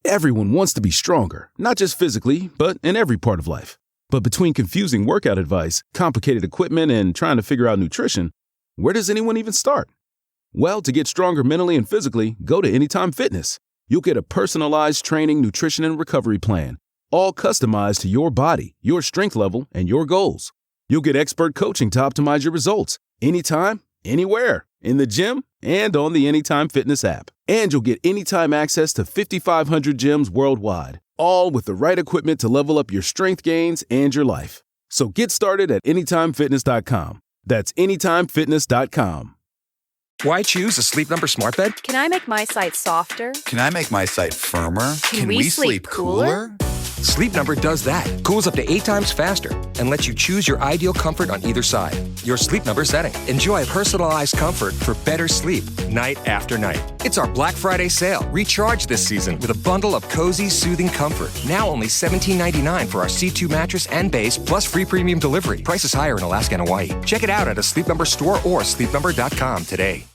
Everyone wants to be stronger, not just physically, but in every part of life. But between confusing workout advice, complicated equipment, and trying to figure out nutrition, where does anyone even start? Well, to get stronger mentally and physically, go to Anytime Fitness. You'll get a personalized training, nutrition, and recovery plan, all customized to your body, your strength level, and your goals. You'll get expert coaching to optimize your results, anytime, anywhere, in the gym and on the Anytime Fitness app. And you'll get anytime access to 5,500 gyms worldwide, all with the right equipment to level up your strength gains and your life. So get started at AnytimeFitness.com. That's AnytimeFitness.com. Why choose a Sleep Number smart bed? Can I make my site softer? Can I make my site firmer? Can we sleep cooler? Sleep Number does that. Cools up to 8 times faster and lets you choose your ideal comfort on either side. Your Sleep Number setting. Enjoy personalized comfort for better sleep night after night. It's our Black Friday sale. Recharge this season with a bundle of cozy, soothing comfort. Now only $17.99 for our C2 mattress and base, plus free premium delivery. Prices higher in Alaska and Hawaii. Check it out at a Sleep Number store or sleepnumber.com today.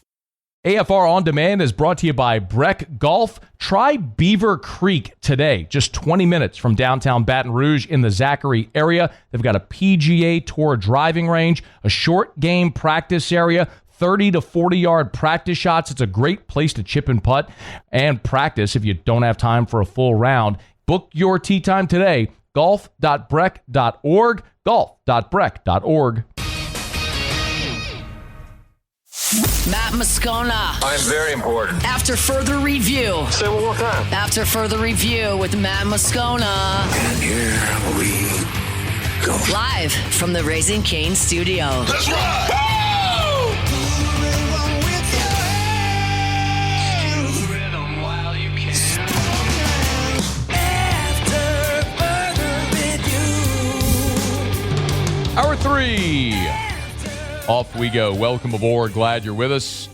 AFR On Demand is brought to you by Breck Golf. Try Beaver Creek today, just 20 minutes from downtown Baton Rouge in the Zachary area. They've got a PGA Tour driving range, a short game practice area, 30 to 40-yard practice shots. It's a great place to chip and putt and practice if you don't have time for a full round. Book your tee time today, golf.breck.org, golf.breck.org. Matt Moscona. I'm very important. After further review. Say it one more time. After further review with Matt Moscona. And here we go. Live from the Raising Cane studio. Let's rock! Hour 3. Off we go. Welcome aboard. Glad you're with us.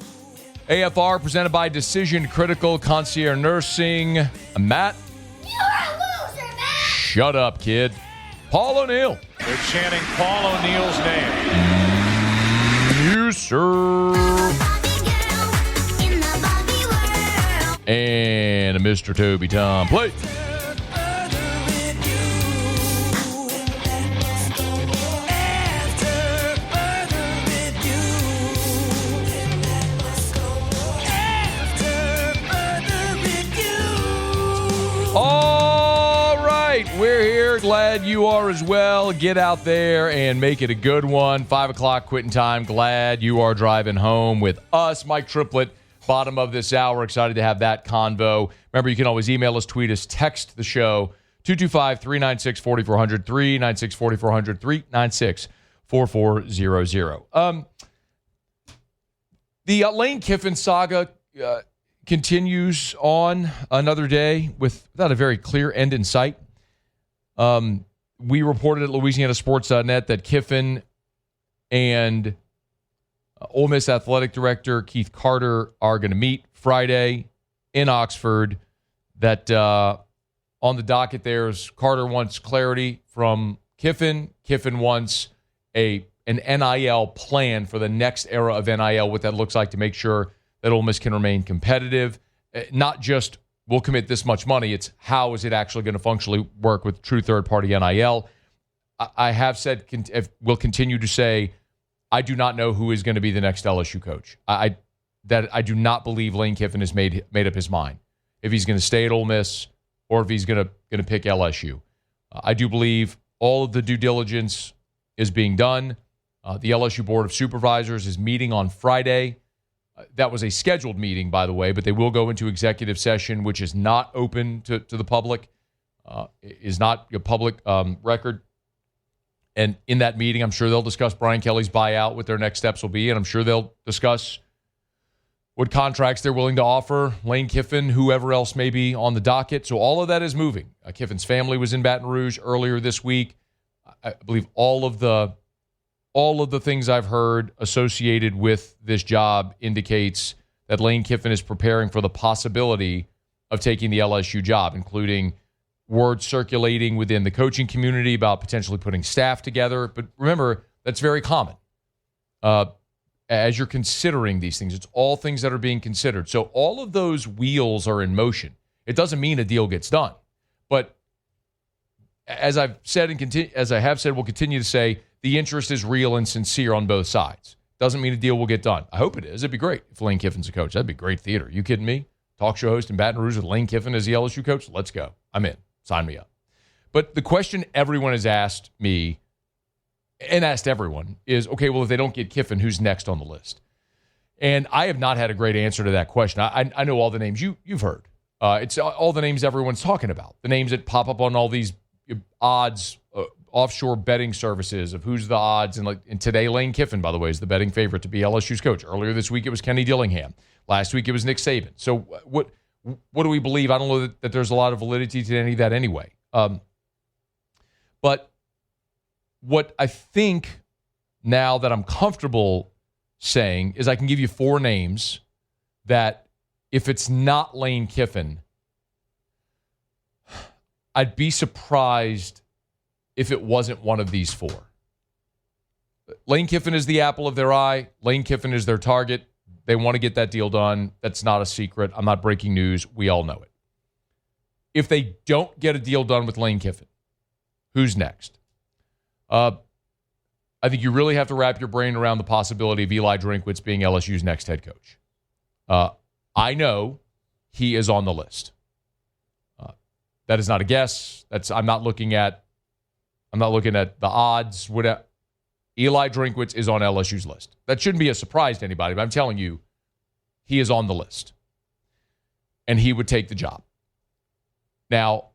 AFR presented by Decision Critical Concierge Nursing. Matt. You're a loser, Matt. Shut up, kid. Paul O'Neill. They're chanting Paul O'Neill's name. You, sir. And Mr. Toby Tom. Play. All right, we're here. Glad you are as well. Get out there and make it a good one. 5 o'clock quitting time. Glad you are driving home with us. Mike Triplett, bottom of this hour. Excited to have that convo. Remember, you can always email us, tweet us, text the show. 225-396-4400, 396-4400, 396-4400. The Lane Kiffin saga continues on another day without a very clear end in sight. We reported at LouisianaSports.net that Kiffin and Ole Miss athletic director Keith Carter are going to meet Friday in Oxford. That on the docket there's Carter wants clarity from Kiffin. Kiffin wants an NIL plan for the next era of NIL, what that looks like to make sure that Ole Miss can remain competitive. Not just we'll commit this much money, it's how is it actually going to functionally work with true third-party NIL. I have said, will continue to say, I do not know who is going to be the next LSU coach. I do not believe Lane Kiffin has made up his mind if he's going to stay at Ole Miss or if he's going to pick LSU. I do believe all of the due diligence is being done. The LSU Board of Supervisors is meeting on Friday. That was a scheduled meeting, by the way, but they will go into executive session, which is not open to the public, is not a public record. And in that meeting, I'm sure they'll discuss Brian Kelly's buyout, what their next steps will be, and I'm sure they'll discuss what contracts they're willing to offer Lane Kiffin, whoever else may be on the docket. So all of that is moving. Kiffin's family was in Baton Rouge earlier this week. I believe all of the things I've heard associated with this job indicates that Lane Kiffin is preparing for the possibility of taking the LSU job, including word circulating within the coaching community about potentially putting staff together. But remember, that's very common. As you're considering these things, it's all things that are being considered. So all of those wheels are in motion. It doesn't mean a deal gets done. But as I've said will continue to say, the interest is real and sincere on both sides. Doesn't mean a deal will get done. I hope it is. It'd be great if Lane Kiffin's a coach. That'd be great theater. Are you kidding me? Talk show host in Baton Rouge with Lane Kiffin as the LSU coach? Let's go. I'm in. Sign me up. But the question everyone has asked me and asked everyone is, okay, well, if they don't get Kiffin, who's next on the list? And I have not had a great answer to that question. I know all the names you've heard. It's all the names everyone's talking about. The names that pop up on all these odds, offshore betting services of who's the odds. And today, Lane Kiffin, by the way, is the betting favorite to be LSU's coach. Earlier this week, it was Kenny Dillingham. Last week, it was Nick Saban. So what do we believe? I don't know that there's a lot of validity to any of that anyway. But what I think now that I'm comfortable saying is I can give you 4 names that if it's not Lane Kiffin, I'd be surprised if it wasn't one of these 4. Lane Kiffin is the apple of their eye. Lane Kiffin is their target. They want to get that deal done. That's not a secret. I'm not breaking news. We all know it. If they don't get a deal done with Lane Kiffin, who's next? I think you really have to wrap your brain around the possibility of Eli Drinkwitz being LSU's next head coach. I know he is on the list. That is not a guess. I'm not looking at the odds. Eli Drinkwitz is on LSU's list. That shouldn't be a surprise to anybody, but I'm telling you, he is on the list. And he would take the job. Now,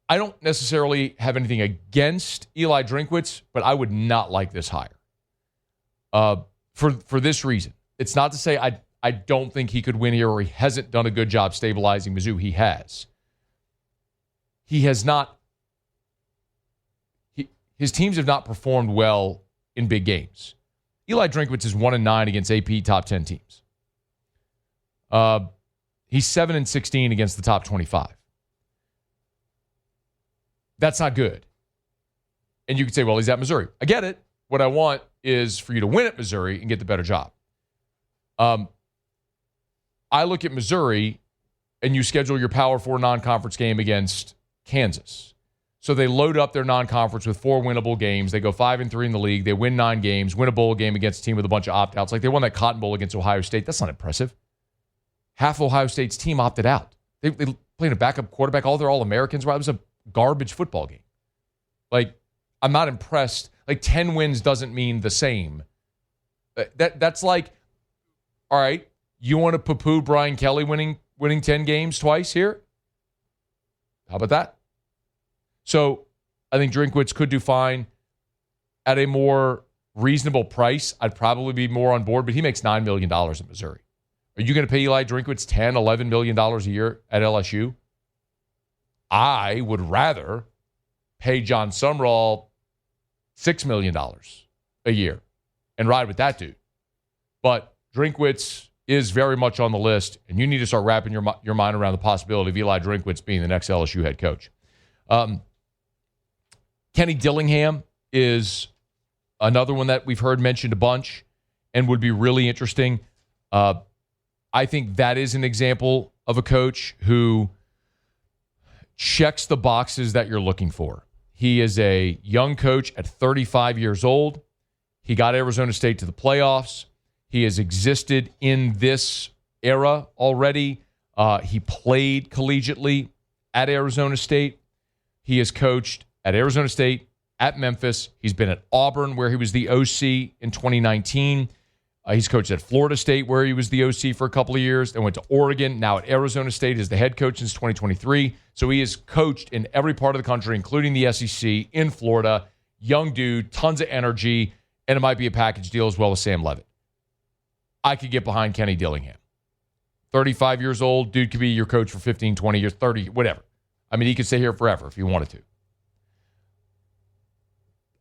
I don't necessarily have anything against Eli Drinkwitz, but I would not like this hire. For this reason. It's not to say I don't think he could win here or he hasn't done a good job stabilizing Mizzou. He has. He has not. His teams have not performed well in big games. Eli Drinkwitz is 1-9 against AP top 10 teams. He's 7-16 against the top 25. That's not good. And you could say, well, he's at Missouri. I get it. What I want is for you to win at Missouri and get the better job. I look at Missouri, and you schedule your Power 4 non-conference game against Kansas. So they load up their non-conference with 4 winnable games. They go 5-3 in the league. They win 9 games, win a bowl game against a team with a bunch of opt-outs. Like they won that Cotton Bowl against Ohio State. That's not impressive. Half of Ohio State's team opted out. They played a backup quarterback. All their All-Americans. Right? It was a garbage football game. Like, I'm not impressed. Like, 10 wins doesn't mean the same. That's like, all right, you want to poo-poo Brian Kelly winning 10 games twice here? How about that? So I think Drinkwitz could do fine at a more reasonable price. I'd probably be more on board, but he makes $9 million in Missouri. Are you going to pay Eli Drinkwitz $10, $11 million a year at LSU? I would rather pay John Sumrall $6 million a year and ride with that dude. But Drinkwitz is very much on the list, and you need to start wrapping your mind around the possibility of Eli Drinkwitz being the next LSU head coach. Kenny Dillingham is another one that we've heard mentioned a bunch and would be really interesting. I think that is an example of a coach who checks the boxes that you're looking for. He is a young coach at 35 years old. He got Arizona State to the playoffs. He has existed in this era already. He played collegiately at Arizona State. He has coached at Arizona State, at Memphis. He's been at Auburn, where he was the OC in 2019. He's coached at Florida State, where he was the OC for a couple of years. Then went to Oregon, now at Arizona State as the head coach since 2023. So he has coached in every part of the country, including the SEC, in Florida. Young dude, tons of energy, and it might be a package deal as well with Sam Leavitt. I could get behind Kenny Dillingham. 35 years old, dude could be your coach for 15, 20 years, 30, whatever. I mean, he could stay here forever if he wanted to.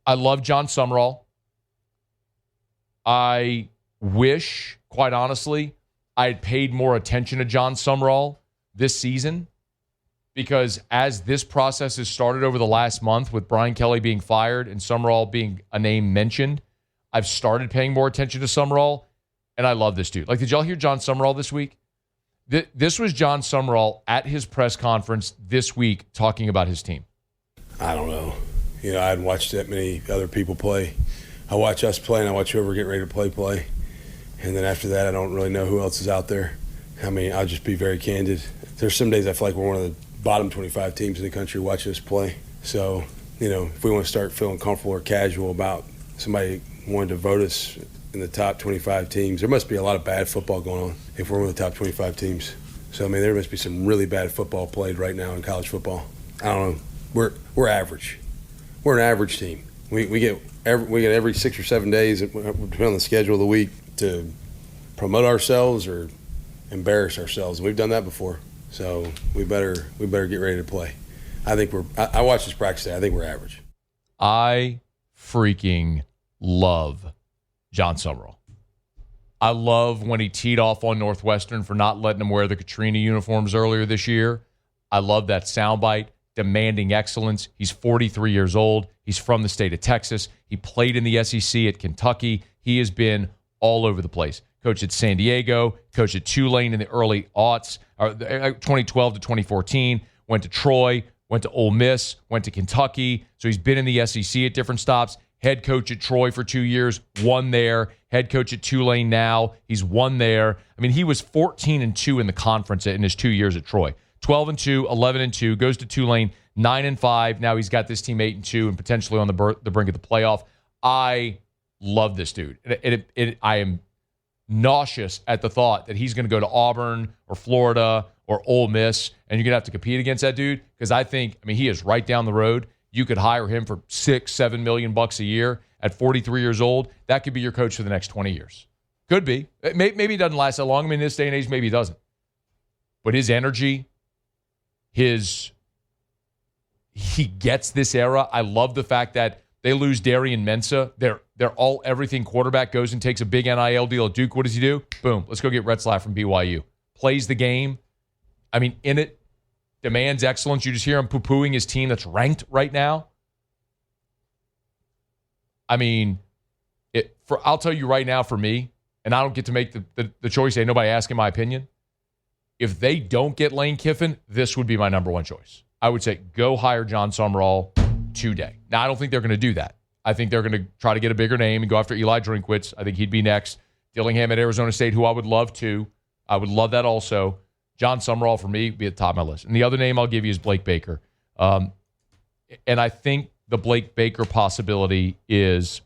I love John Sumrall. I wish, quite honestly, I had paid more attention to John Sumrall this season, because as this process has started over the last month with Brian Kelly being fired and Sumrall being a name mentioned, I've started paying more attention to Sumrall, and I love this dude. Like, did y'all hear John Sumrall this week? This was John Summerall at his press conference this week talking about his team. I don't know. I hadn't watched that many other people play. I watch us play, and I watch whoever get ready to play. And then after that, I don't really know who else is out there. I mean, I'll just be very candid. There's some days I feel like we're one of the bottom 25 teams in the country watching us play. So, if we want to start feeling comfortable or casual about somebody wanting to vote us in the top 25 teams, there must be a lot of bad football going on if we're one of the top 25 teams. So, I mean, there must be some really bad football played right now in college football. I don't know. We're average. We're an average team. We get every 6 or 7 days, depending on the schedule of the week, to promote ourselves or embarrass ourselves. We've done that before, so we better get ready to play. I watched this practice today. I think we're average. I freaking love John Summerall. I love when he teed off on Northwestern for not letting them wear the Katrina uniforms earlier this year. I love that soundbite, demanding excellence. He's 43 years old. He's from the state of Texas. He played in the SEC at Kentucky. He has been all over the place. Coached at San Diego, coached at Tulane in the early aughts, 2012 to 2014, went to Troy, went to Ole Miss, went to Kentucky. So he's been in the SEC at different stops. Head coach at Troy for 2 years, won there. Head coach at Tulane now, he's won there. I mean, he was 14-2 in the conference in his 2 years at Troy. 12-2, 11-2, goes to Tulane, 9-5. Now he's got this team 8-2 and potentially on the brink of the playoff. I love this dude. I am nauseous at the thought that he's going to go to Auburn or Florida or Ole Miss, and you're going to have to compete against that dude, because he is right down the road. You could hire him for $6-7 million a year at 43 years old. That could be your coach for the next 20 years. Could be. Maybe he doesn't last that long. I mean, in this day and age, maybe he doesn't. But his energy, he gets this era. I love the fact that they lose Darian Mensah. They're all everything quarterback, goes and takes a big NIL deal at Duke. What does he do? Boom. Let's go get Retzlaff from BYU. Plays the game. I mean, in it, demands excellence. You just hear him poo-pooing his team that's ranked right now. I mean, I'll tell you right now, for me, and I don't get to make the choice. Ain't nobody asking my opinion. If they don't get Lane Kiffin, this would be my number one choice. I would say go hire John Summerall today. Now, I don't think they're going to do that. I think they're going to try to get a bigger name and go after Eli Drinkwitz. I think he'd be next. Dillingham at Arizona State, who I would love to. I would love that also. John Summerall, for me, would be at the top of my list. And the other name I'll give you is Blake Baker. And I think the Blake Baker possibility is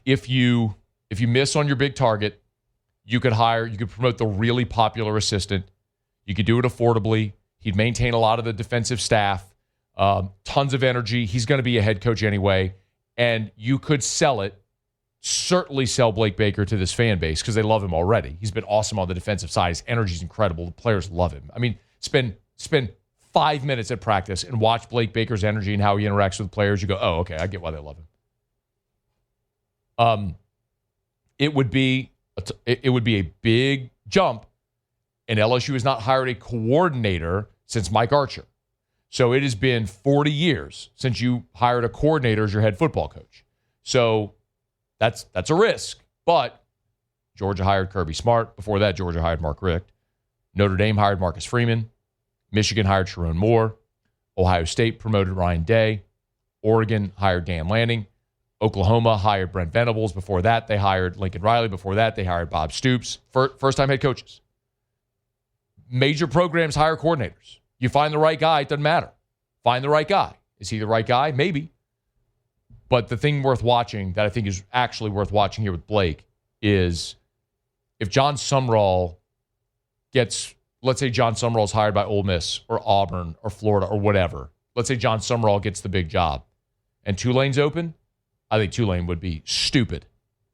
if you miss on your big target, you could promote the really popular assistant. You could do it affordably. He'd maintain a lot of the defensive staff. Tons of energy. He's going to be a head coach anyway. And you could certainly sell Blake Baker to this fan base because they love him already. He's been awesome on the defensive side. His energy's incredible. The players love him. I mean, spend 5 minutes at practice and watch Blake Baker's energy and how he interacts with players. You go, oh, okay, I get why they love him. It would be a big jump, and LSU has not hired a coordinator since Mike Archer. So it has been 40 years since you hired a coordinator as your head football coach. So that's a risk. But Georgia hired Kirby Smart. Before that, Georgia hired Mark Richt. Notre Dame hired Marcus Freeman. Michigan hired Sharon Moore. Ohio State promoted Ryan Day. Oregon hired Dan Lanning. Oklahoma hired Brent Venables. Before that, they hired Lincoln Riley. Before that, they hired Bob Stoops. First-time head coaches. Major programs hire coordinators. You find the right guy, it doesn't matter. Find the right guy. Is he the right guy? Maybe. But the thing worth watching, that I think is actually worth watching here with Blake, is if John Summerall let's say John Summerall's hired by Ole Miss or Auburn or Florida or whatever. Let's say John Summerall gets the big job and Tulane's open. I think Tulane would be stupid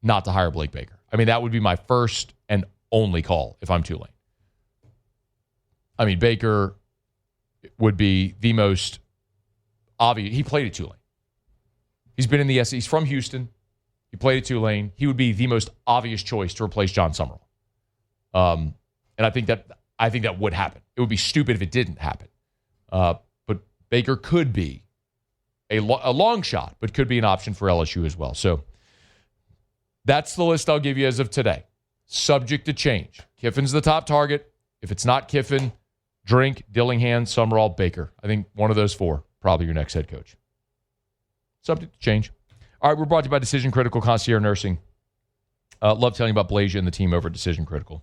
not to hire Blake Baker. I mean, that would be my first and only call if I'm Tulane. I mean, Baker would be the most obvious. He played at Tulane. He's been in the SEC. He's from Houston. He played at Tulane. He would be the most obvious choice to replace John Summerall. And I think that would happen. It would be stupid if it didn't happen. But Baker could be a long shot, but could be an option for LSU as well. So that's the list I'll give you as of today. subject to change. Kiffin's the top target. If it's not Kiffin, Drink, Dillingham, Summerall, Baker. I think one of those four, probably your next head coach. Subject to change. All right, we're brought to you by Decision Critical Concierge Nursing. Love telling you about Blasia and the team over at Decision Critical.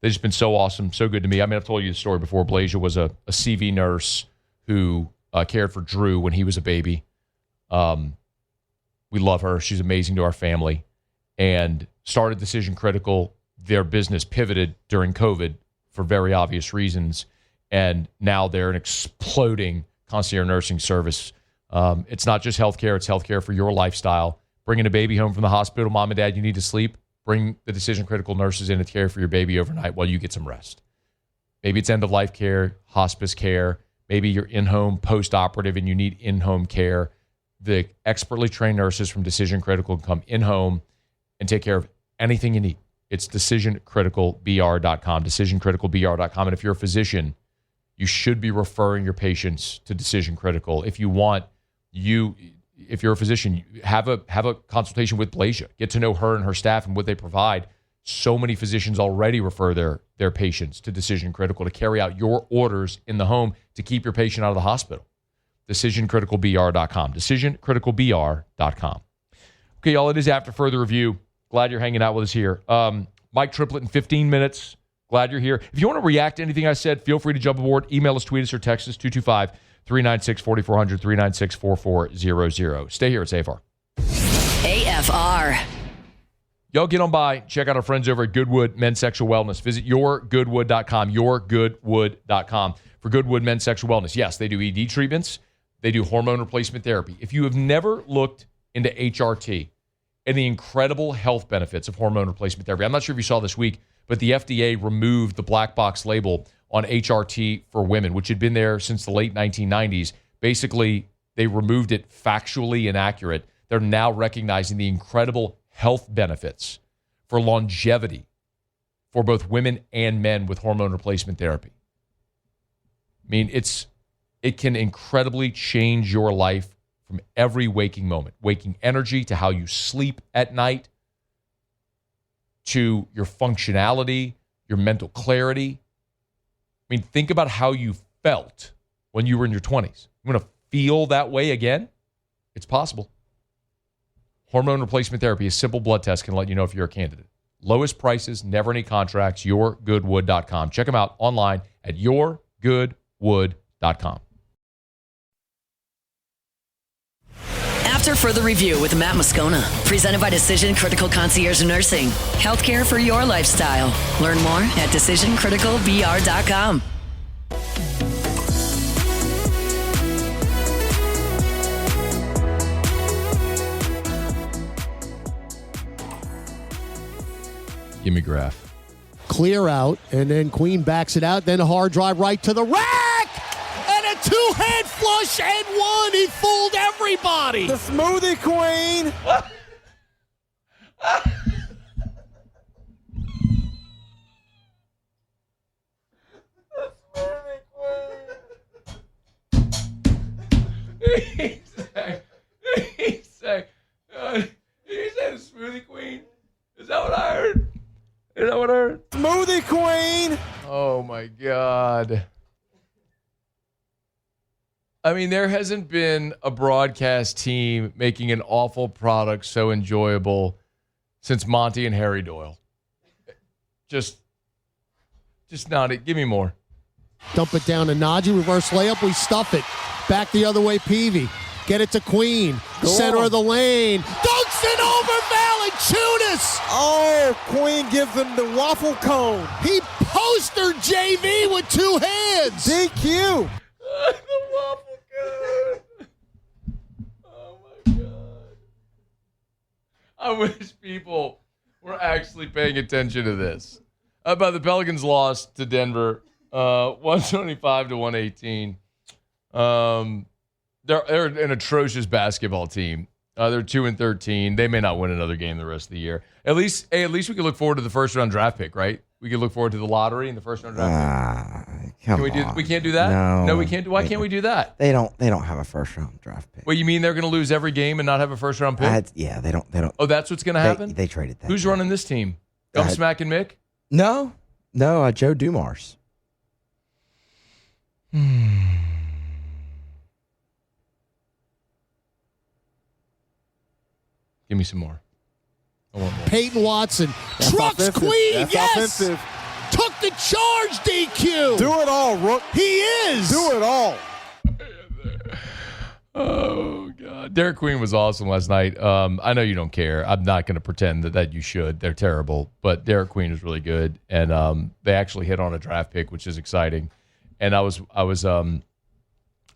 They've just been so awesome, so good to me. I mean, I've told you the story before. Blasia was a CV nurse who cared for Drew when he was a baby. We love her. She's amazing to our family. And started Decision Critical. Their business pivoted during COVID for very obvious reasons. And now they're an exploding concierge nursing service. It's not just healthcare. It's healthcare for your lifestyle. Bringing a baby home from the hospital, mom and dad, you need to sleep. Bring the Decision Critical nurses in to care for your baby overnight while you get some rest. Maybe it's end-of-life care, hospice care. Maybe you're in-home post-operative and you need in-home care. The expertly trained nurses from Decision Critical can come in-home and take care of anything you need. It's decisioncriticalbr.com, decisioncriticalbr.com. And if you're a physician, you should be referring your patients to Decision Critical. If you want, if you're a physician, have a consultation with Blasia. Get to know her and her staff and what they provide. So many physicians already refer their patients to Decision Critical to carry out your orders in the home to keep your patient out of the hospital. Decisioncriticalbr.com, decisioncriticalbr.com. Okay, y'all, it is After Further Review. Glad you're hanging out with us here. Mike Triplett in 15 minutes. Glad you're here. If you want to react to anything I said, feel free to jump aboard. Email us, tweet us, or text us, 225-396-4400, 396-4400. Stay here at AFR. AFR. Y'all get on by. Check out our friends over at Goodwood Men's Sexual Wellness. Visit yourgoodwood.com, yourgoodwood.com for Goodwood Men's Sexual Wellness. Yes, they do ED treatments. They do hormone replacement therapy. If you have never looked into HRT and the incredible health benefits of hormone replacement therapy, I'm not sure if you saw this week, but the FDA removed the black box label on HRT for women, which had been there since the late 1990s. Basically, they removed it factually inaccurate. They're now recognizing the incredible health benefits for longevity for both women and men with hormone replacement therapy. I mean, it can incredibly change your life from every waking moment, waking energy to how you sleep at night, to your functionality, your mental clarity. I mean, think about how you felt when you were in your 20s. You want to feel that way again? It's possible. Hormone replacement therapy, a simple blood test can let you know if you're a candidate. Lowest prices, never any contracts, yourgoodwood.com. Check them out online at yourgoodwood.com. After Further Review with Matt Moscona, presented by Decision Critical Concierge Nursing. Healthcare for your lifestyle. Learn more at decisioncriticalbr.com. Give me graph. Clear out, and then Queen backs it out. Then a hard drive right to the rack! And a two-hand flush and one. He fooled everybody. The smoothie queen. He said the smoothie queen? Is that what I heard? Is that what I heard? Smoothie queen. Oh, my God. I mean, there hasn't been a broadcast team making an awful product so enjoyable since Monty and Harry Doyle. Just not it. Give me more. Dump it down to Najee. Reverse layup. We stuff it. Back the other way, Peavy. Get it to Queen. Go Center on. of the lane. Dunks it over Valanciunas. Oh, Queen gives him the waffle cone. He postered JV with two hands. DQ. The waffle cone. Oh, my God. I wish people were actually paying attention to this. But the Pelicans lost to Denver 125-118. They're an atrocious basketball team. They're 2-13. They may not win another game the rest of the year. At least we can look forward to the first round draft pick, right? We can look forward to the lottery and the first round draft pick. We can't do that? No, we can't. Why can't we do that? They don't have a first round draft pick. Well, you mean they're going to lose every game and not have a first round pick? Yeah, they don't. Oh, that's what's going to happen? They traded that. Who's running this team? Gum smacking Mick? No, Joe Dumars. Give me some more. I want more. Peyton Watson. That's Trucks offensive. Queen, That's yes! offensive. Took the charge, DQ. Do it all, Rook. He is. Do it all. Oh, God. Derek Queen was awesome last night. I know you don't care. I'm not going to pretend that you should. They're terrible. But Derek Queen is really good. And they actually hit on a draft pick, which is exciting. And I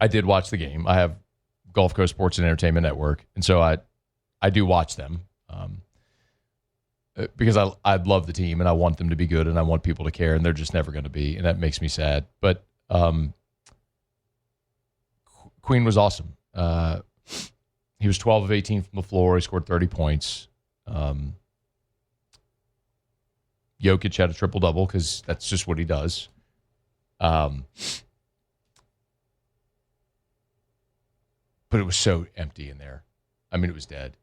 did watch the game. I have Gulf Coast Sports and Entertainment Network. And so I do watch them because I love the team and I want them to be good and I want people to care, and they're just never going to be. And that makes me sad. But Queen was awesome. He was 12 of 18 from the floor. He scored 30 points. Jokic had a triple-double because that's just what he does. But it was so empty in there. I mean, it was dead.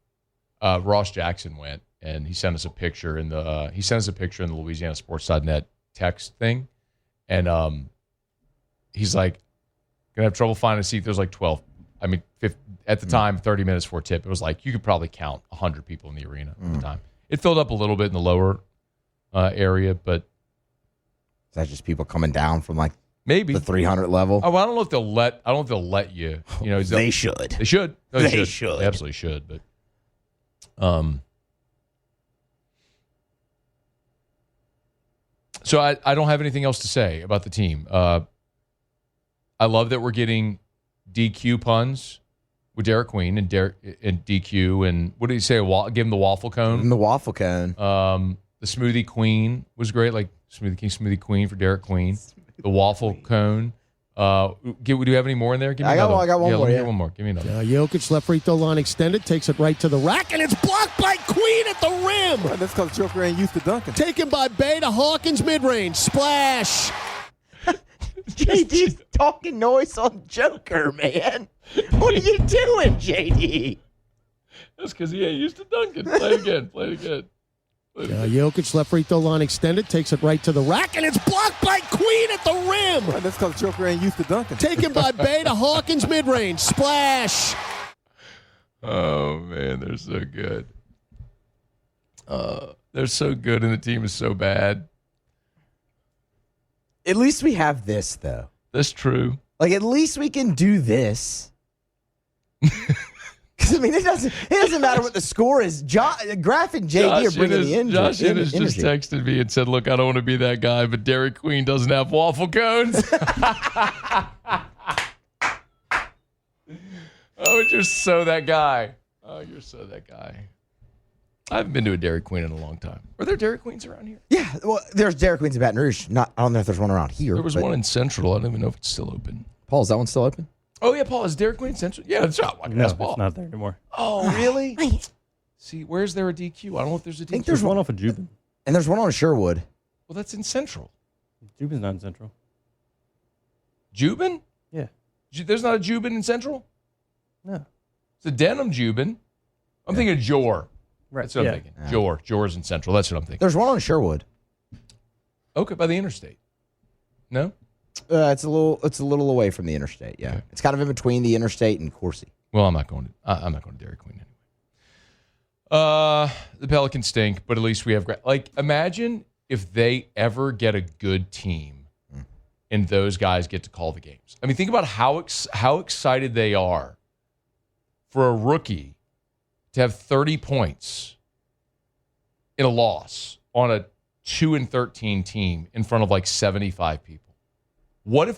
Ross Jackson went and he sent us a picture in the Louisiana Sports.net text thing, and he's like, gonna have trouble finding a seat. There's like 12. I mean, at the time, 30 minutes for a tip, it was like you could probably count 100 people in the arena at the time. It filled up a little bit in the lower area, but Is that just people coming down from like maybe the 300 level? Oh, well, I don't know if they'll let you. You know, they should. They should. No, they should. They absolutely should. But so I don't have anything else to say about the team. I love that we're getting DQ puns with Derek Queen and DQ, and what did he say? Give him the waffle cone. Give him the waffle cone. The smoothie queen was great, like smoothie queen for Derek Queen. The waffle cone. Do you have any more in there? Give me another. I got one more. Give me one more. Give me another. Jokic left free throw line extended, takes it right to the rack, and it's blocked by Queen at the rim. Well, that's because Joker ain't used to dunking. Taken by Bay to Hawkins mid-range. Splash. JD's talking noise on Joker, man. What are you doing, JD? That's because he ain't used to dunking. Play it again. Jokic left free throw line extended, takes it right to the rack, and it's blocked by Queen at the rim. Well, that's because Joker ain't used to dunking. Taken by Bay to Hawkins mid-range. Splash. Oh, man, they're so good. They're so good, and the team is so bad. At least we have this, though. That's true. Like, at least we can do this. Because, I mean, it doesn't matter what the score is. Graph and JD are bringing the injury. Josh Innes just texted me and said, look, I don't want to be that guy, but Derek Queen doesn't have waffle cones. Oh, you're so that guy. I haven't been to a Dairy Queen in a long time. Are there Dairy Queens around here? Yeah, well, there's Dairy Queens in Baton Rouge. I don't know if there's one around here. There was one in Central. I don't even know if it's still open. Paul, is that one still open? Oh, yeah, Paul. Is Dairy Queen Central? Yeah, that's right. No, it's not there anymore. Oh, really? See, where's there a DQ? I don't know if there's a DQ. I think there's one off of Jubin. And there's one on Sherwood. Well, that's in Central. Jubin's not in Central. Jubin? Yeah. There's not a Jubin in Central? No. It's a Denham Jubin. I'm thinking of Jor. Right. That's what I'm thinking. Jor's in Central. That's what I'm thinking. There's one on Sherwood. Okay, by the interstate. No? It's a little away from the interstate. Yeah, okay. It's kind of in between the interstate and Coursey. Well, I'm not going to Dairy Queen anyway. The Pelicans stink, but at least we have imagine if they ever get a good team, and those guys get to call the games. I mean, think about how excited they are for a rookie to have 30 points in a loss on a 2-13 team in front of like 75 people. What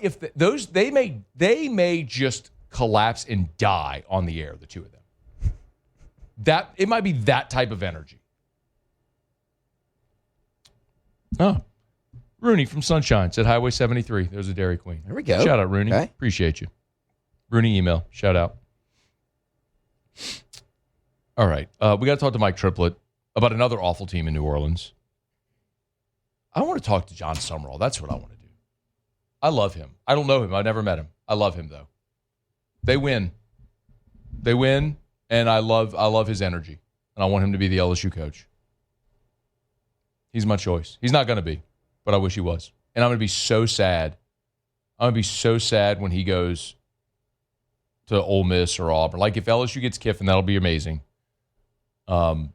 if they may just collapse and die on the air, the two of them. That it might be that type of energy. Oh. Rooney from Sunshine said Highway 73. There's a Dairy Queen. There we go. Shout out, Rooney. Okay. Appreciate you. Rooney email. Shout out. All right. We got to talk to Mike Triplett about another awful team in New Orleans. I want to talk to John Summerall. That's what I want to do. I love him. I don't know him. I've never met him. I love him, though. They win. And I love his energy. And I want him to be the LSU coach. He's my choice. He's not going to be, but I wish he was. And I'm going to be so sad. I'm going to be so sad when he goes to Ole Miss or Auburn. Like, if LSU gets Kiffin, that'll be amazing. But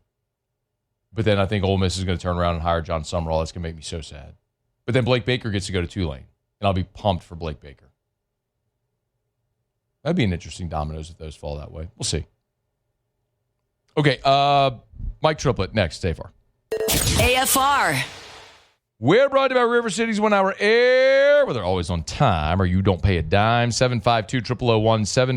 then I think Ole Miss is going to turn around and hire John Summerall. That's going to make me so sad. But then Blake Baker gets to go to Tulane, and I'll be pumped for Blake Baker. That'd be an interesting dominoes if those fall that way. We'll see. Okay, Mike Triplett next. Stay far. AFR. We're brought to you by River City's 1 hour air, where they're always on time or you don't pay a dime. 752-0001,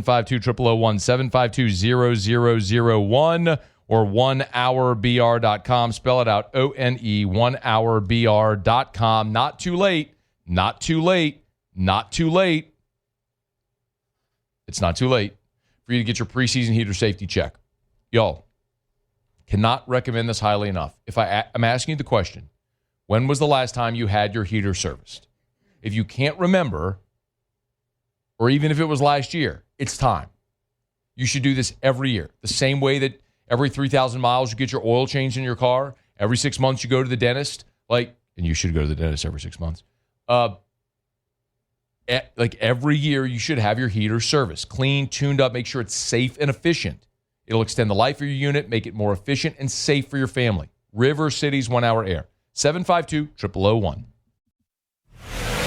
752-0001, 752-0001, or 1hourbr.com. Spell it out, O-N-E, 1hourbr.com. Not too late. Not too late. Not too late. It's not too late for you to get your preseason heater safety check. Y'all, cannot recommend this highly enough. If I'm asking you the question, when was the last time you had your heater serviced? If you can't remember, or even if it was last year, it's time. You should do this every year. The same way that every 3,000 miles you get your oil changed in your car, every 6 months you go to the dentist, and you should go to the dentist every 6 months. Every year you should have your heater serviced, clean, tuned up, make sure it's safe and efficient. It'll extend the life of your unit, make it more efficient and safe for your family. River City's 1 hour air. 752-0001.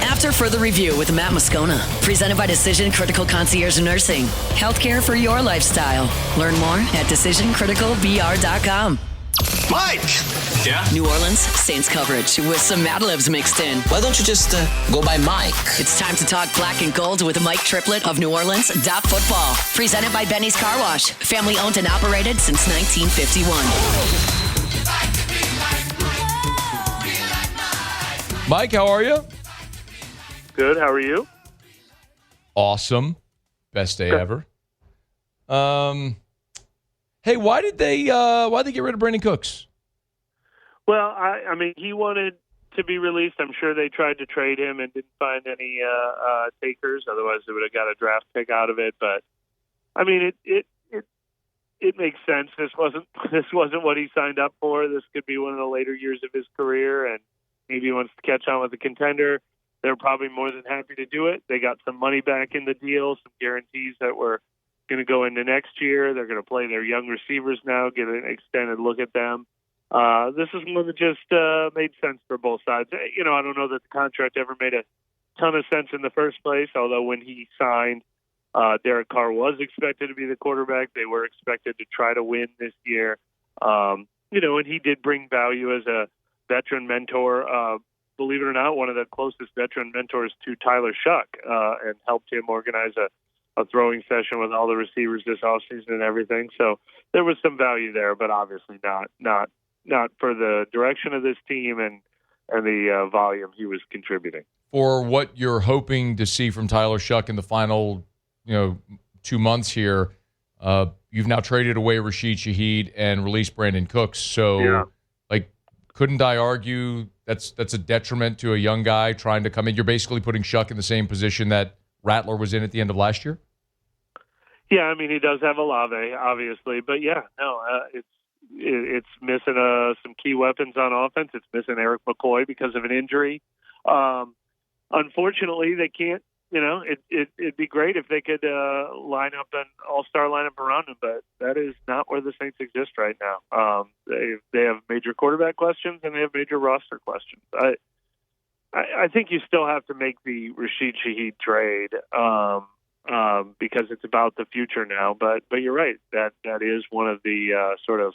After further review with Matt Moscona, presented by Decision Critical Concierge Nursing. Healthcare for your lifestyle. Learn more at decisioncriticalbr.com. Mike! Yeah? New Orleans Saints coverage with some Mad Libs mixed in. Why don't you just go by Mike? It's time to talk black and gold with Mike Triplett of New Orleans Football. Presented by Benny's Car Wash. Family owned and operated since 1951. Mike, how are you? Good. How are you? Awesome. Best day ever. Hey, why did they get rid of Brandon Cooks? Well, I mean, he wanted to be released. I'm sure they tried to trade him and didn't find any takers. Otherwise, they would have got a draft pick out of it. But I mean, it makes sense. This wasn't what he signed up for. This could be one of the later years of his career, and maybe he wants to catch on with a contender. They're probably more than happy to do it. They got some money back in the deal, some guarantees that were going to go into next year. They're going to play their young receivers now, get an extended look at them. This is one that just made sense for both sides. You know, I don't know that the contract ever made a ton of sense in the first place, although when he signed, Derek Carr was expected to be the quarterback. They were expected to try to win this year. And he did bring value as a veteran mentor. Believe it or not, one of the closest veteran mentors to Tyler Shuck, and helped him organize a throwing session with all the receivers this offseason and everything. So there was some value there, but obviously not for the direction of this team and the volume he was contributing. For what you're hoping to see from Tyler Shuck in the final 2 months here, you've now traded away Rashid Shaheed and released Brandon Cooks. So, couldn't I argue that's a detriment to a young guy trying to come in? You're basically putting Shuck in the same position that Rattler was in at the end of last year? Yeah, I mean, he does have Olave, obviously. But, it's missing some key weapons on offense. It's missing Eric McCoy because of an injury. Unfortunately, they can't. It'd be great if they could line up an all-star lineup around him, but that is not where the Saints exist right now. They have major quarterback questions and they have major roster questions. I think you still have to make the Rashid Shaheed trade because it's about the future now. But you're right, that is one of the sort of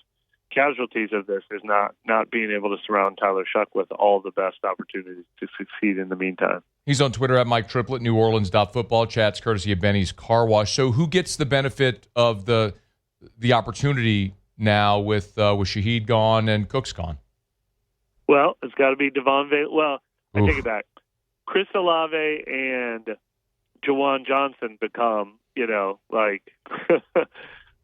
casualties of this, is not being able to surround Tyler Shuck with all the best opportunities to succeed in the meantime. He's on Twitter at Mike Triplett, New Orleans.football. Chats courtesy of Benny's Car Wash. So who gets the benefit of the opportunity now with Shaheed gone and Cooks gone? Well, it's got to be Devon Vale. Well, I take it back. Chris Olave and Jawan Johnson become,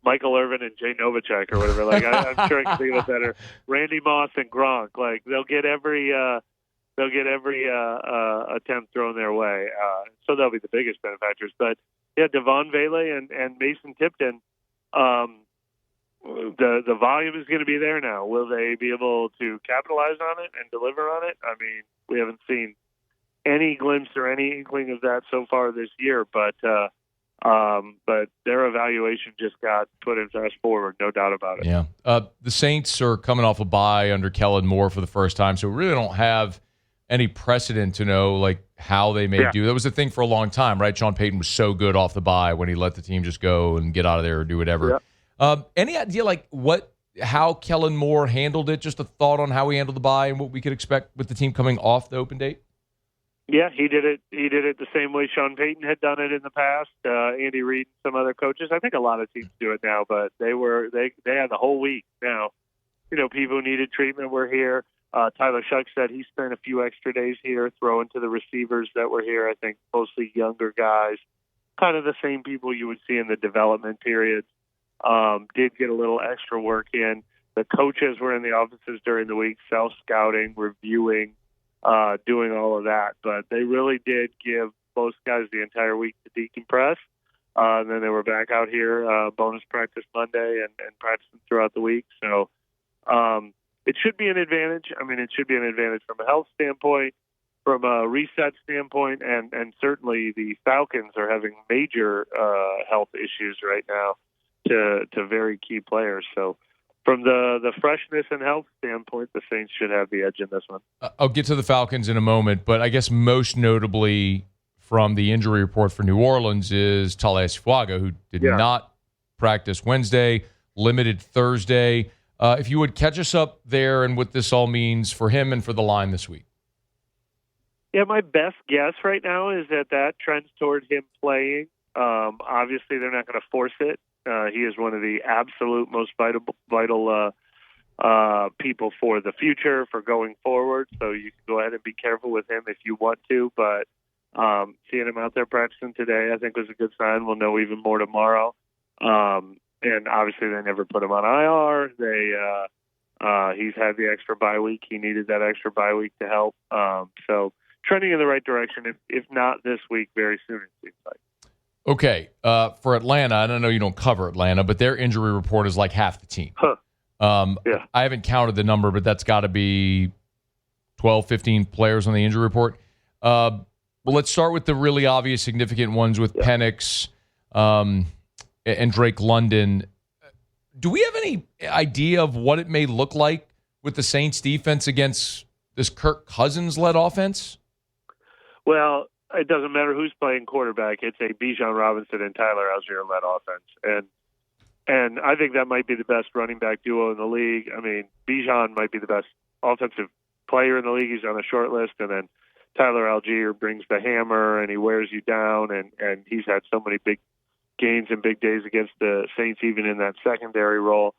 Michael Irvin and Jay Novacek or whatever. I'm sure I can think of it better. Randy Moss and Gronk. They'll get every attempt thrown their way. So they'll be the biggest benefactors. But yeah, Devon Vele and Mason Tipton. the volume is going to be there now. Will they be able to capitalize on it and deliver on it? I mean, we haven't seen any glimpse or any inkling of that so far this year, but their evaluation just got put in fast forward, no doubt about it. Yeah. The Saints are coming off a bye under Kellen Moore for the first time, so we really don't have any precedent to know like how they may do. That was the thing for a long time, right? Sean Payton was so good off the bye when he let the team just go and get out of there or do whatever. Yeah. Any idea like how Kellen Moore handled it? Just a thought on how he handled the bye and what we could expect with the team coming off the open date? Yeah, he did it. He did it the same way Sean Payton had done it in the past. Andy Reid and some other coaches. I think a lot of teams do it now, but they had the whole week. Now, people who needed treatment were here. Tyler Shuck said he spent a few extra days here throwing to the receivers that were here. I think mostly younger guys, kind of the same people you would see in the development periods. Did get a little extra work in. The coaches were in the offices during the week, self-scouting, reviewing, doing all of that. But they really did give most guys the entire week to decompress. And then they were back out here, bonus practice Monday and practicing throughout the week. So it should be an advantage. I mean, it should be an advantage from a health standpoint, from a reset standpoint, and certainly the Falcons are having major health issues right now to very key players. So from the freshness and health standpoint, the Saints should have the edge in this one. I'll get to the Falcons in a moment, but I guess most notably from the injury report for New Orleans is Talais-Fuaga, who did not practice Wednesday, limited Thursday. If you would catch us up there and what this all means for him and for the line this week. Yeah, my best guess right now is that trends toward him playing. Obviously, they're not going to force it. He is one of the absolute most vital people for the future, for going forward. So you can go ahead and be careful with him if you want to. But seeing him out there practicing today, I think was a good sign. We'll know even more tomorrow. And obviously, they never put him on IR. He's had the extra bye week. He needed that extra bye week to help. So trending in the right direction, if not this week, very soon it seems like. Okay, for Atlanta, I don't know you don't cover Atlanta, but their injury report is like half the team. I haven't counted the number, but that's got to be 12, 15 players on the injury report. Well, let's start with the really obvious significant ones with Penix and Drake London. Do we have any idea of what it may look like with the Saints defense against this Kirk Cousins-led offense? Well, it doesn't matter who's playing quarterback. It's a Bijan Robinson and Tyler Algier-led offense. And I think that might be the best running back duo in the league. I mean, Bijan might be the best offensive player in the league. He's on a short list. And then Tyler Algier brings the hammer, and he wears you down. And he's had so many big gains and big days against the Saints, even in that secondary role.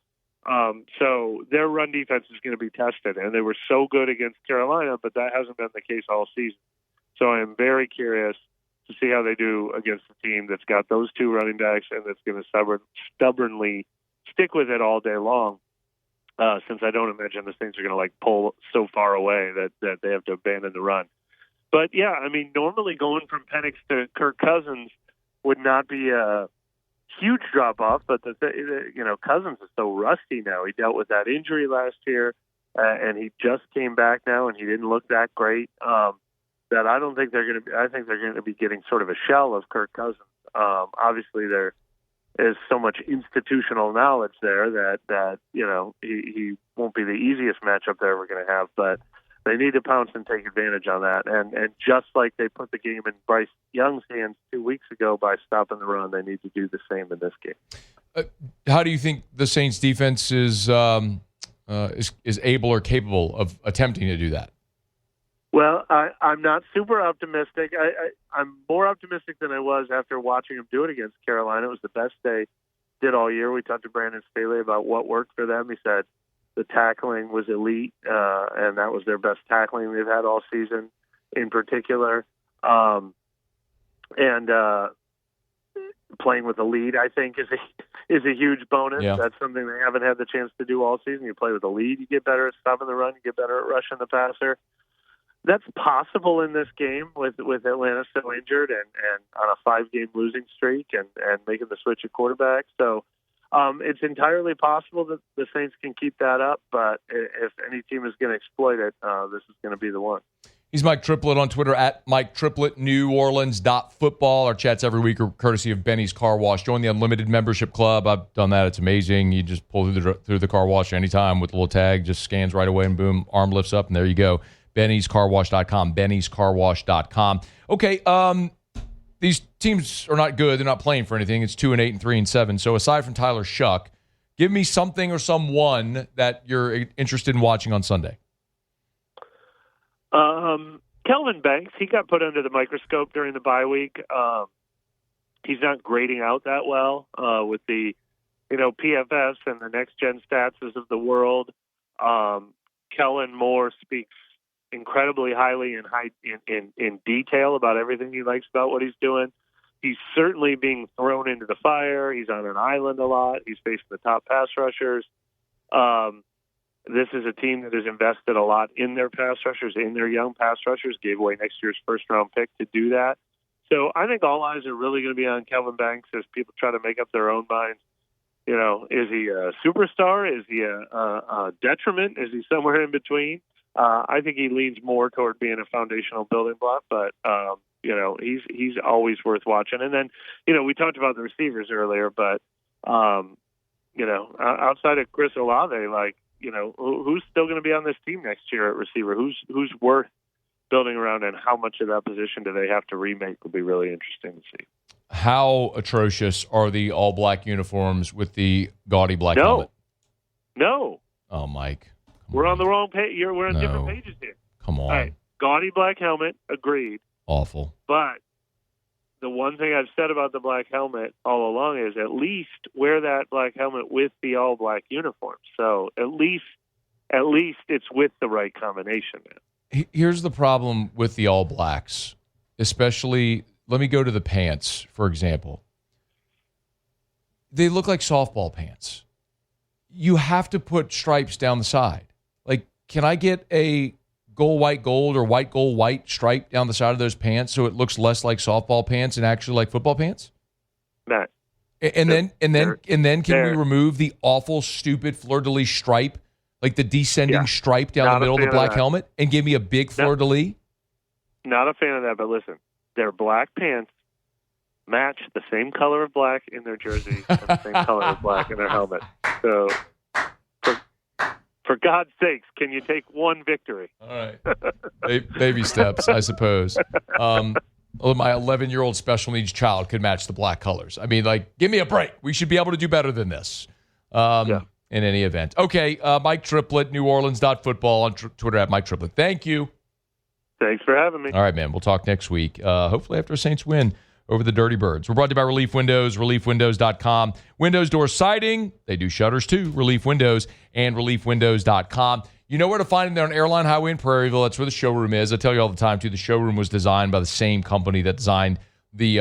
So their run defense is going to be tested. And they were so good against Carolina, but that hasn't been the case all season. So I am very curious to see how they do against a team that's got those two running backs and that's going to stubbornly stick with it all day long, since I don't imagine the Saints are going to pull so far away that they have to abandon the run. But, yeah, I mean, normally going from Penix to Kirk Cousins would not be a huge drop-off, but Cousins is so rusty now. He dealt with that injury last year, and he just came back now, and he didn't look that great. That I don't think they're going to be. I think they're going to be getting sort of a shell of Kirk Cousins. Obviously, there is so much institutional knowledge there that he won't be the easiest matchup they're ever going to have. But they need to pounce and take advantage on that. And just like they put the game in Bryce Young's hands 2 weeks ago by stopping the run, they need to do the same in this game. How do you think the Saints defense is able or capable of attempting to do that? Well, I'm not super optimistic. I'm more optimistic than I was after watching them do it against Carolina. It was the best they did all year. We talked to Brandon Staley about what worked for them. He said the tackling was elite, and that was their best tackling they've had all season in particular. And playing with a lead, I think, is a huge bonus. Yeah. That's something they haven't had the chance to do all season. You play with a lead, you get better at stopping the run, you get better at rushing the passer. That's possible in this game with Atlanta still injured and on a 5-game losing streak and making the switch at quarterback. So It's entirely possible that the Saints can keep that up, but if any team is going to exploit it, this is going to be the one. He's Mike Triplett on Twitter, at Mike Triplett, NewOrleans.football. Our chats every week are courtesy of Benny's Car Wash. Join the Unlimited Membership Club. I've done that. It's amazing. You just pull through the car wash anytime with a little tag, just scans right away, and boom, arm lifts up, and there you go. Benny'sCarWash.com, Benny'sCarWash.com. Okay, these teams are not good. They're not playing for anything. It's 2-8 and 3-7. So aside from Tyler Shuck, give me something or someone that you're interested in watching on Sunday. Kelvin Banks, he got put under the microscope during the bye week. He's not grading out that well with the, PFFs and the next-gen stats of the world. Kellen Moore speaks incredibly highly in detail about everything he likes about what he's doing. He's certainly being thrown into the fire. He's on an island a lot. He's facing the top pass rushers. This is a team that has invested a lot in their pass rushers, in their young pass rushers, gave away next year's first-round pick to do that. So I think all eyes are really going to be on Kelvin Banks as people try to make up their own minds. Is he a superstar? Is he a detriment? Is he somewhere in between? I think he leans more toward being a foundational building block, but, he's always worth watching. And then, we talked about the receivers earlier, but, outside of Chris Olave, who's still going to be on this team next year at receiver? Who's worth building around, and how much of that position do they have to remake will be really interesting to see. How atrocious are the all-black uniforms with the gaudy black helmet? No. Oh, Mike. We're on the wrong page. We're on different pages here. Come on. All right. Gaudy black helmet, agreed. Awful. But the one thing I've said about the black helmet all along is at least wear that black helmet with the all-black uniform. So at least it's with the right combination. Here's the problem with the All Blacks, especially, let me go to the pants, for example. They look like softball pants. You have to put stripes down the side. Can I get a gold, white, gold, or white, gold, white stripe down the side of those pants so it looks less like softball pants and actually like football pants? No. And then can we remove the awful, stupid fleur-de-lis stripe, like the descending stripe down the middle of the black helmet, and give me a big fleur-de-lis? Not a fan of that, but listen, their black pants match the same color of black in their jersey and the same color of black in their helmet. So, for God's sakes, can you take one victory? All right. Baby steps, I suppose. My 11-year-old special needs child could match the black colors. I mean, give me a break. We should be able to do better than this in any event. Okay, Mike Triplett, NewOrleans.football on Twitter at Mike Triplett. Thank you. Thanks for having me. All right, man. We'll talk next week, hopefully after a Saints win over the Dirty Birds. We're brought to you by Relief Windows, ReliefWindows.com. Windows door siding. They do shutters too. Relief Windows and ReliefWindows.com. You know where to find them. They're on Airline Highway in Prairieville. That's where the showroom is. I tell you all the time, too, the showroom was designed by the same company that designed the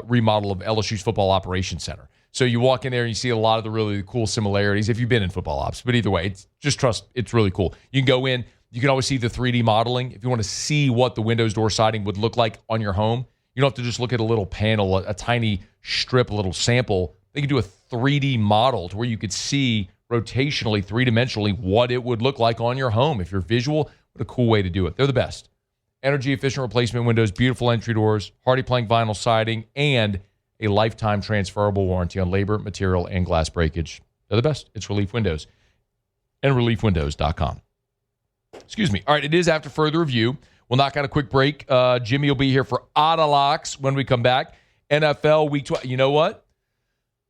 remodel of LSU's Football Operations Center. So you walk in there and you see a lot of the really cool similarities if you've been in football ops. But either way, it's really cool. You can go in. You can always see the 3D modeling. If you want to see what the Windows door siding would look like on your home, you don't have to just look at a little panel, a tiny strip, a little sample. They can do a 3D model to where you could see rotationally, three-dimensionally, what it would look like on your home. If you're visual, what a cool way to do it. They're the best. Energy-efficient replacement windows, beautiful entry doors, hardy plank vinyl siding, and a lifetime transferable warranty on labor, material, and glass breakage. They're the best. It's Relief Windows and ReliefWindows.com. Excuse me. All right, it is after further review. We'll knock out a quick break. Jimmy will be here for Otterlocks when we come back. NFL Week 12. You know what?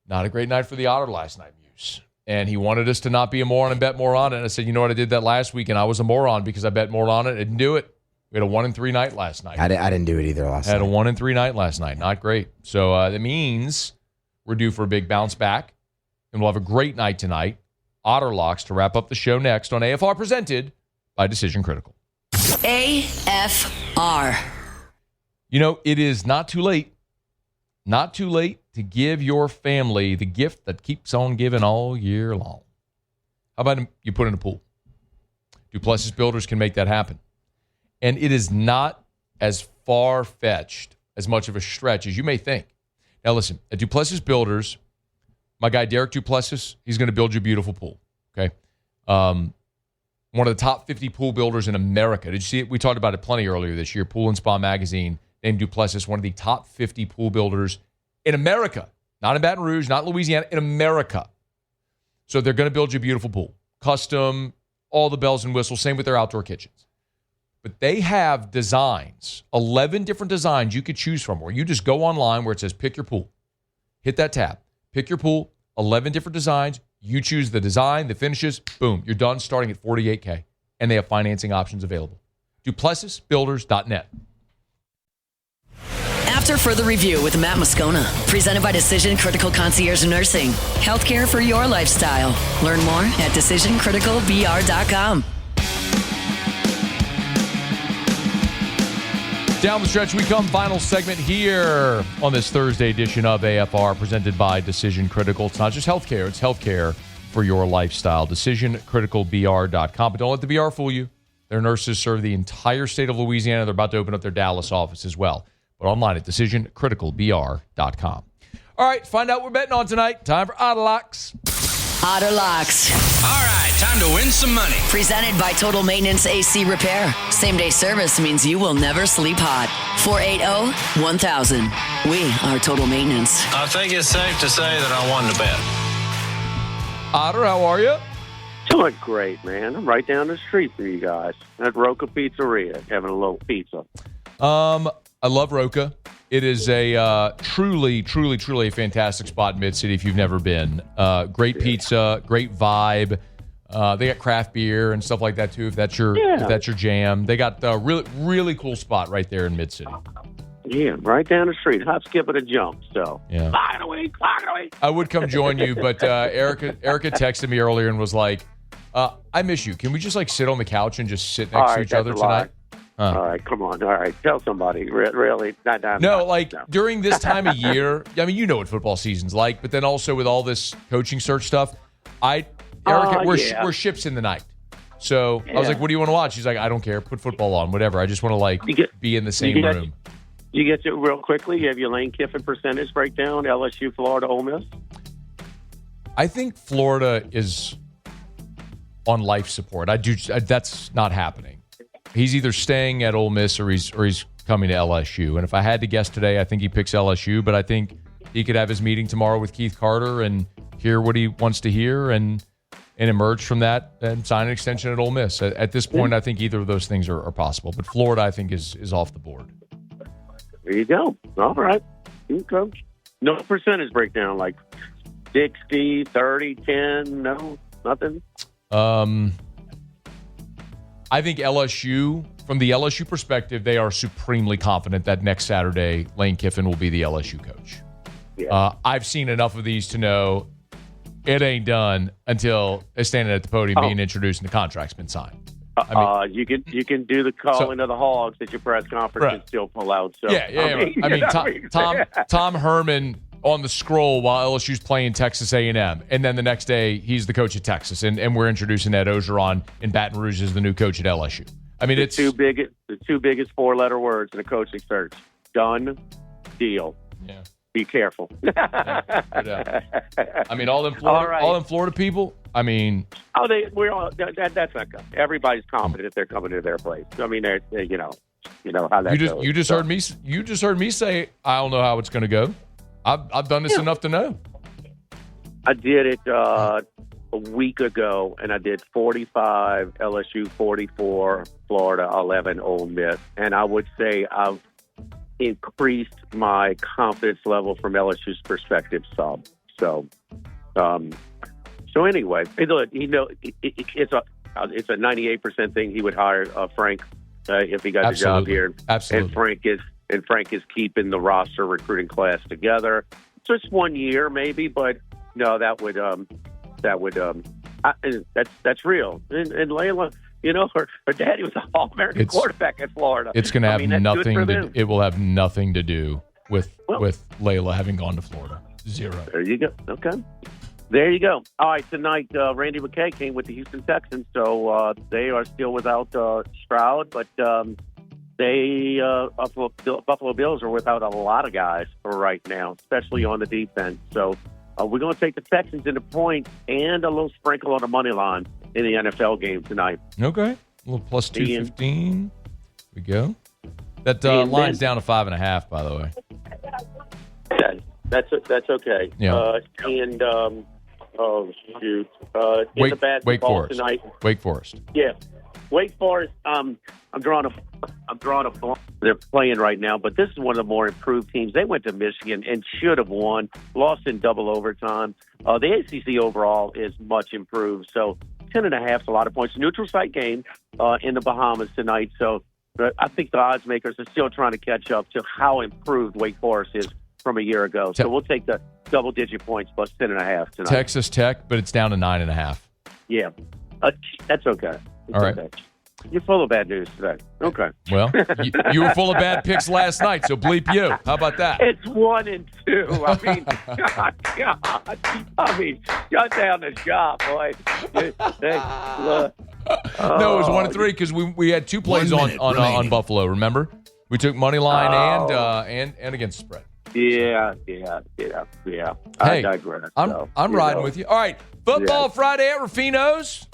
Not a great night for the Otter last night, Muse. And he wanted us to not be a moron and bet more on it. And I said, you know what? I did that last week, and I was a moron because I bet more on it. I didn't do it. We had a 1-3 night last night. I didn't do it either last night. Had a 1-3 night last night. Not great. So that means we're due for a big bounce back, and we'll have a great night tonight. Otterlocks to wrap up the show next on AFR, presented by Decision Critical. AFR. You know, it is not too late to give your family the gift that keeps on giving all year long. How about you put in a pool? Duplessis Builders can make that happen. And it is not as far-fetched, as much of a stretch as you may think. Now listen, at Duplessis Builders, My guy, Derek Duplessis, he's going to build you a beautiful pool. Okay. One of the top 50 pool builders in America. Did you see it? We talked about it plenty earlier this year. Pool and Spa Magazine named Duplessis one of the top 50 pool builders in America. Not in Baton Rouge, not Louisiana, in America. So they're going to build you a beautiful pool. Custom, all the bells and whistles. Same with their outdoor kitchens. But they have designs, 11 different designs you could choose from, where you just go online where it says pick your pool. Hit that tab. Pick your pool, 11 different designs. You choose the design, the finishes, boom, you're done starting at $48K. And they have financing options available. DuplessisBuilders.net. After further review with Matt Moscona, presented by Decision Critical Concierge Nursing. Healthcare for your lifestyle. Learn more at DecisionCriticalBR.com. Down the stretch we come. Final segment here on this Thursday edition of AFR, presented by Decision Critical. It's not just healthcare, it's healthcare for your lifestyle. DecisionCriticalBR.com. But don't let the BR fool you. Their nurses serve the entire state of Louisiana. They're about to open up their Dallas office as well. But online at DecisionCriticalBR.com. All right, find out what we're betting on tonight. Time for Otter Locks. Otter Locks. All right, time to win some money. Presented by Total Maintenance AC Repair. Same-day service means you will never sleep hot. 480-1000. We are Total Maintenance. I think it's safe to say that I won the bet. Otter, how are you? Doing great, man. I'm right down the street from you guys at Roca Pizzeria, having a little pizza. I love Roca. It is a truly a fantastic spot in Mid-City if you've never been. Great pizza, great vibe. They got craft beer and stuff like that too. If that's your jam, they got a really cool spot right there in Mid-City. Yeah, right down the street. Hop, skip, and a jump. So, yeah. Clock it away. I would come join you, but Erica texted me earlier and was like, "I miss you. Can we just like sit on the couch and just sit next to each other tonight?" All right, come on. All right, tell somebody. Really? During this time of year, I mean, you know what football season's like, but then also with all this coaching search stuff, Erica, we're ships in the night. So I was like, what do you want to watch? She's like, I don't care. Put football on, whatever. I just want to be in the same room. You get to real quickly. You have your Lane Kiffin percentage breakdown, LSU, Florida, Ole Miss. I think Florida is on life support. That's not happening. He's either staying at Ole Miss or he's coming to LSU. And if I had to guess today, I think he picks LSU. But I think he could have his meeting tomorrow with Keith Carter and hear what he wants to hear and emerge from that and sign an extension at Ole Miss. At this point, I think either of those things are possible. But Florida, I think, is off the board. There you go. All right. Okay. No percentage breakdown, like 60, 30, 10, no, nothing? I think LSU, from the LSU perspective, they are supremely confident that next Saturday, Lane Kiffin will be the LSU coach. Yeah. I've seen enough of these to know it ain't done until they're standing at the podium being introduced and the contract's been signed. You can do the calling of the Hogs at your press conference and still pull out. So Tom Herman on the scroll while LSU's playing Texas A&M, and then the next day he's the coach at Texas, and we're introducing Ed Ogeron in Baton Rouge as the new coach at LSU. I mean, it's the two biggest four-letter words in a coaching search: done deal. Yeah. Be careful. I mean, all them Florida people. I mean, that's not good. Everybody's confident if they're coming to their place. I mean, they're you know how that goes. You just heard me say I don't know how it's going to go. I've done this enough to know. I did it a week ago, and I did 45 LSU, 44 Florida, 11 Ole Miss, and I would say I've increased my confidence level from LSU's perspective some. So anyway, it's a 98% thing he would hire Frank if he got the job here. Absolutely. And Frank is keeping the roster recruiting class together. Just 1 year maybe, but no, that's real. And Layla, her daddy was an All-American quarterback at Florida. It's going to have nothing. It will have nothing to do with Layla having gone to Florida. Zero. There you go. Okay. There you go. All right, tonight Randy McKay came with the Houston Texans, so they are still without Stroud, but Buffalo Bills are without a lot of guys for right now, especially on the defense. So We're going to take the Texans in the point and a little sprinkle on the money line in the NFL game tonight. Okay. A little plus 215. We go. That line's down to 5.5, by the way. That's okay. Yeah. Oh, shoot. In the basketball Wake Forest tonight. Wake Forest. Yeah. Wake Forest, I'm drawing a blank. They're playing right now, but this is one of the more improved teams. They went to Michigan and should have won, lost in double overtime. The ACC overall is much improved, so 10.5 is a lot of points. Neutral site game in the Bahamas tonight, so I think the odds makers are still trying to catch up to how improved Wake Forest is from a year ago. So we'll take the double-digit points plus 10.5 tonight. Texas Tech, but it's down to 9.5. Yeah, that's okay. All right. Okay. You're full of bad news today. Okay. Well, you were full of bad picks last night, so bleep you. How about that? It's 1 and 2. I mean, God. I mean, shut down the shop, boy. No, it was 1 and 3 because we had 2 plays on Buffalo. Remember, we took money line and against the spread. Yeah. I digress. I'm riding with you. All right, Football Friday at Rufino's.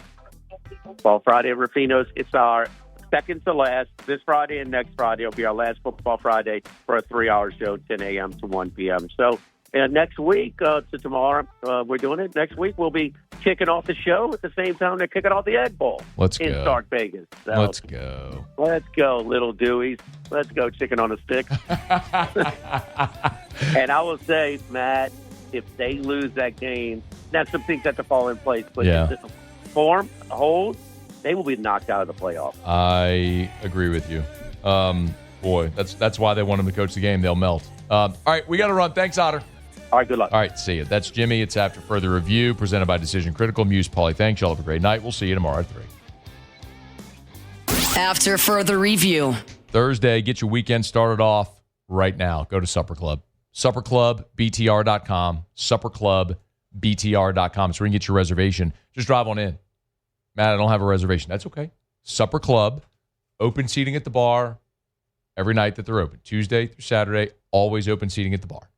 Football Friday at Rufino's. It's our second to last. This Friday and next Friday will be our last Football Friday for a 3-hour show, 10 a.m. to 1 p.m. So next week to tomorrow, we're doing it. Next week we'll be kicking off the show at the same time they're kicking off the Egg Bowl in Stark Vegas. So, let's go. Let's go, little Deweys. Let's go, chicken on a stick. And I will say, Matt, if they lose that game, now some things have to fall in place. But if hold, they will be knocked out of the playoff. I agree with you. Boy, that's why they want him to coach the game. They'll melt. All right, we got to run. Thanks, Otter. All right, good luck. All right, see you. That's Jimmy. It's After Further Review, presented by Decision Critical. Muse, Pauly, thanks. Y'all have a great night. We'll see you tomorrow at 3. After Further Review. Thursday, get your weekend started off right now. Go to Supper Club. SupperClubBTR.com. SupperClubBTR.com. It's where you can get your reservation. Just drive on in. Matt, I don't have a reservation. That's okay. Supper Club, open seating at the bar every night that they're open. Tuesday through Saturday, always open seating at the bar.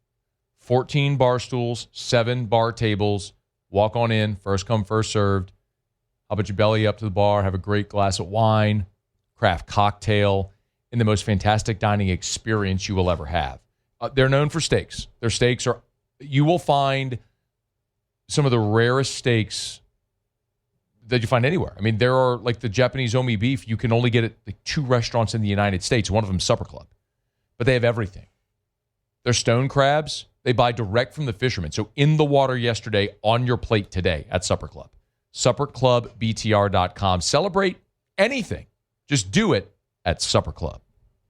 14 bar stools, 7 bar tables. Walk on in, first come, first served. How about you belly up to the bar, have a great glass of wine, craft cocktail, and the most fantastic dining experience you will ever have. They're known for steaks. Their steaks are, you will find some of the rarest steaks that you find anywhere. I mean, there are like the Japanese omi beef. You can only get it at like 2 restaurants in the United States. One of them is Supper Club. But they have everything. Their stone crabs, they buy direct from the fishermen. So in the water yesterday, on your plate today at Supper Club. SupperClubBTR.com. Celebrate anything. Just do it at Supper Club.